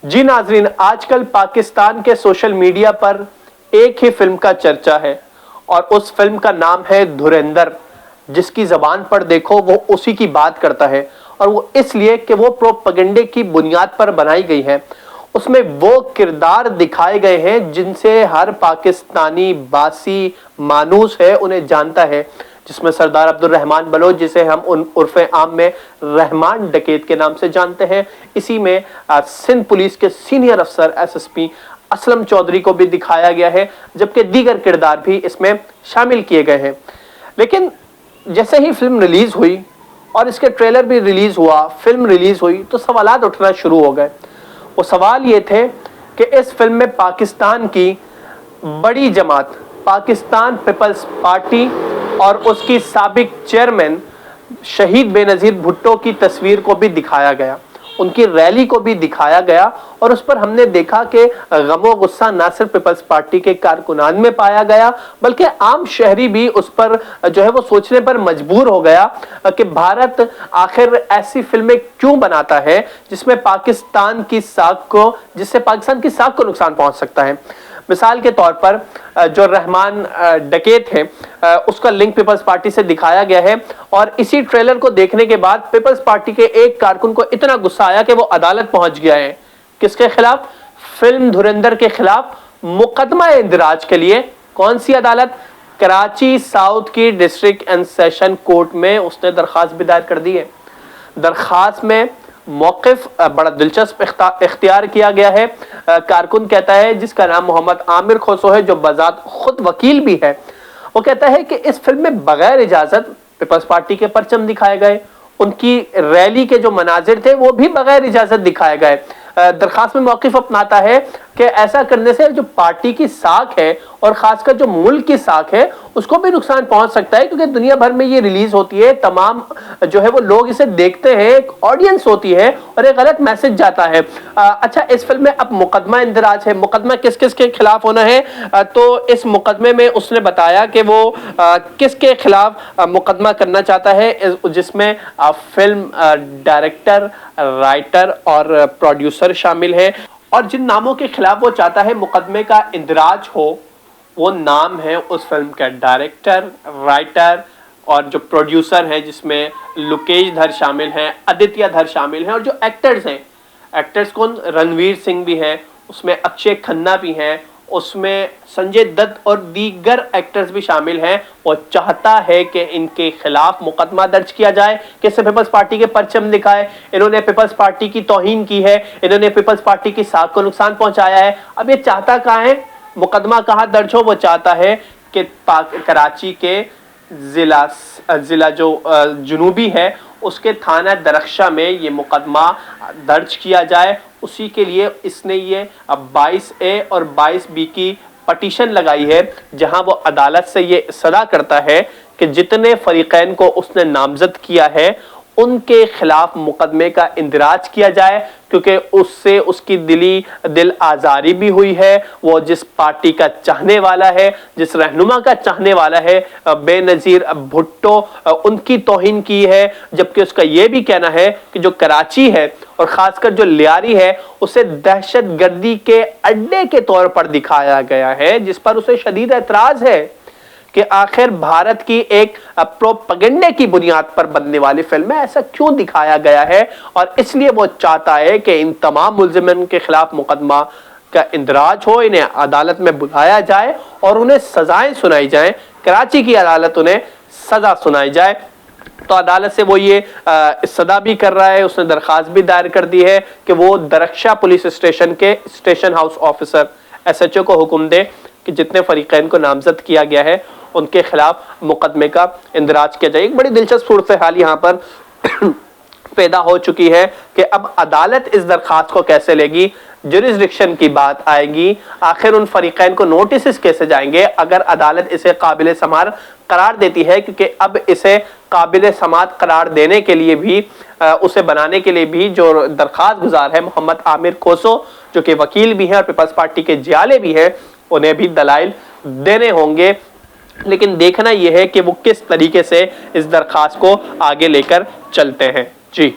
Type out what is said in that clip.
जी नाजरीन, आजकल पाकिस्तान के सोशल मीडिया पर एक ही फिल्म का चर्चा है और उस फिल्म का नाम है धुरंधर। जिसकी जबान पर देखो वो उसी की बात करता है, और वो इसलिए कि वो प्रोपेगेंडे की बुनियाद पर बनाई गई है। उसमें वो किरदार दिखाए गए हैं जिनसे हर पाकिस्तानी बासी मानूस है उन्हें जानता है, जिसमें सरदार अब्दुल रहमान बलोच, जिसे हम उर्फे आम में रहमान डकैत के नाम से जानते हैं, इसी में सिंध पुलिस के सीनियर अफसर एसएसपी असलम चौधरी को भी दिखाया गया है, जबकि दीगर किरदार भी इसमें शामिल किए गए हैं। लेकिन जैसे ही फिल्म रिलीज हुई और इसके ट्रेलर भी रिलीज हुआ, फिल्म रिलीज हुई, तो सवालात उठना शुरू हो गए। वो सवाल ये थे कि इस फिल्म में पाकिस्तान की बड़ी जमात पाकिस्तान पीपल्स पार्टी और उसकी साबिक चेयरमैन शहीद बेनजीर भुट्टो की तस्वीर को भी दिखाया गया, उनकी रैली को भी दिखाया गया, और उस पर हमने देखा कि गमो गुस्सा ना सिर्फ पीपल्स पार्टी के कारकुनान में पाया गया, बल्कि आम शहरी भी उस पर जो है वो सोचने पर मजबूर हो गया कि भारत आखिर ऐसी फिल्में क्यों बनाता है जिसमें पाकिस्तान की साख को जिससे पाकिस्तान की साख को नुकसान पहुंच सकता है। मिसाल के तौर पर जो रहमान डकैत है उसका लिंक पीपल्स पार्टी से दिखाया गया है, और इसी ट्रेलर को देखने के बाद पीपल्स पार्टी के एक कारकुन को इतना गुस्सा आया कि वो अदालत पहुंच गया है। किसके खिलाफ? फिल्म धुरंधर के खिलाफ मुकदमा इंदराज के लिए। कौन सी अदालत? कराची साउथ की डिस्ट्रिक्ट एंड सेशन कोर्ट में उसने दरखास्त भी दायर कर दी है। दरखास्त में मौक़िफ़ बड़ा दिलचस्प इख्तियार किया गया है। कारकुन कहता है, जिसका नाम मोहम्मद आमिर खोसो है, जो बजात खुद वकील भी है, वो कहता है कि इस फिल्म में बगैर इजाज़त पीपल्स पार्टी के परचम दिखाए गए, उनकी रैली के जो मनाजिर थे वो भी बगैर इजाज़त दिखाए गए। दरखास्त में मौक़िफ़ अपनाता है कि ऐसा करने से जो पार्टी की साख है और ख़ासकर जो मुल्क की साख है उसको भी नुकसान पहुंच सकता है, क्योंकि दुनिया भर में ये रिलीज होती है, तमाम जो है वो लोग इसे देखते हैं, एक ऑडियंस होती है और एक गलत मैसेज जाता है। अच्छा, इस फिल्म में अब मुकदमा इंदराज है। मुकदमा किस किस के खिलाफ होना है? तो इस मुकदमे में उसने बताया कि वो किसके खिलाफ मुकदमा करना चाहता है, जिसमें फिल्म डायरेक्टर, राइटर और प्रोड्यूसर शामिल है, और जिन नामों के खिलाफ वो चाहता है मुकदमे का इंदराज हो, वो नाम है उस फिल्म का डायरेक्टर, राइटर और जो प्रोड्यूसर हैं, जिसमें लुकेश धर शामिल हैं, आदित्य धर शामिल हैं, और जो एक्टर्स हैं, एक्टर्स कौन? रणवीर सिंह भी हैं, उसमें अक्षय खन्ना भी हैं, उसमें संजय दत्त और दीगर एक्टर्स भी शामिल हैं। वो चाहता है कि इनके खिलाफ मुकदमा दर्ज किया जाए कि इससे पीपल्स पार्टी के परचम दिखाए, इन्होंने पीपल्स पार्टी की तौहीन की है, इन्होंने पीपल्स पार्टी की साख को नुकसान पहुंचाया है। अब ये चाहता कहाँ है, मुकदमा कहाँ दर्ज हो? वो चाहता है कि कराची के जिला जो जुनूबी है उसके थाना दरख्शा में ये मुकदमा दर्ज किया जाए। उसी के लिए इसने ये 22A और 22B की पटिशन लगाई है, जहां वो अदालत से ये सदा करता है कि जितने फरीकैन को उसने नामजद किया है उनके खिलाफ मुकदमे का इंदराज किया जाए, क्योंकि उससे उसकी दिल आज़ारी भी हुई है। वो जिस पार्टी का चाहने वाला है, जिस रहनुमा का चाहने वाला है, बेनज़ीर भुट्टो, उनकी तौहीन की है, जबकि उसका ये भी कहना है कि जो कराची है और ख़ासकर जो लियारी है उसे दहशतगर्दी के अड्डे के तौर पर दिखाया गया है, जिस पर उसे शदीद एतराज़ है कि आखिर भारत की एक प्रोपेगेंडे की बुनियाद पर बनने वाली फिल्म है, ऐसा क्यों दिखाया गया है। और इसलिए वो चाहता है कि इन तमाम मुल्ज़िमीन के खिलाफ मुकदमा का इंदराज हो, इन्हें अदालत में बुलाया जाए और उन्हें सजाएं सुनाई जाएं। कराची की अदालत उन्हें सजा सुनाई जाए। तो अदालत से वो ये सदा भी कर रहा है, उसने दरख्वास्त भी दायर कर दी है कि वो दरख्शा पुलिस स्टेशन के स्टेशन हाउस ऑफिसर SHO को हुक्म दे कि जितने फरीकैन को नामजद किया गया है उनके खिलाफ मुकदमे का इंदराज किया जाए। एक बड़ी दिलचस्प सूरत हाल यहाँ पर पैदा हो चुकी है कि अब अदालत इस दरखास्त को कैसे लेगी, जुरिस्डिक्शन की बात आएगी, आखिर उन फरीकैन को नोटिस कैसे जाएंगे अगर अदालत इसे काबिल समात करार देती है, क्योंकि अब इसे काबिल समात करार देने के लिए भी उसे बनाने के लिए भी जो दरखास्त गुजार है मोहम्मद आमिर खोसो, जो कि वकील भी हैं और पीपल्स पार्टी के जियाले भी हैं, उन्हें भी दलाइल देने होंगे। लेकिन देखना यह है कि वो किस तरीके से इस दरखास्त को आगे लेकर चलते हैं। जी।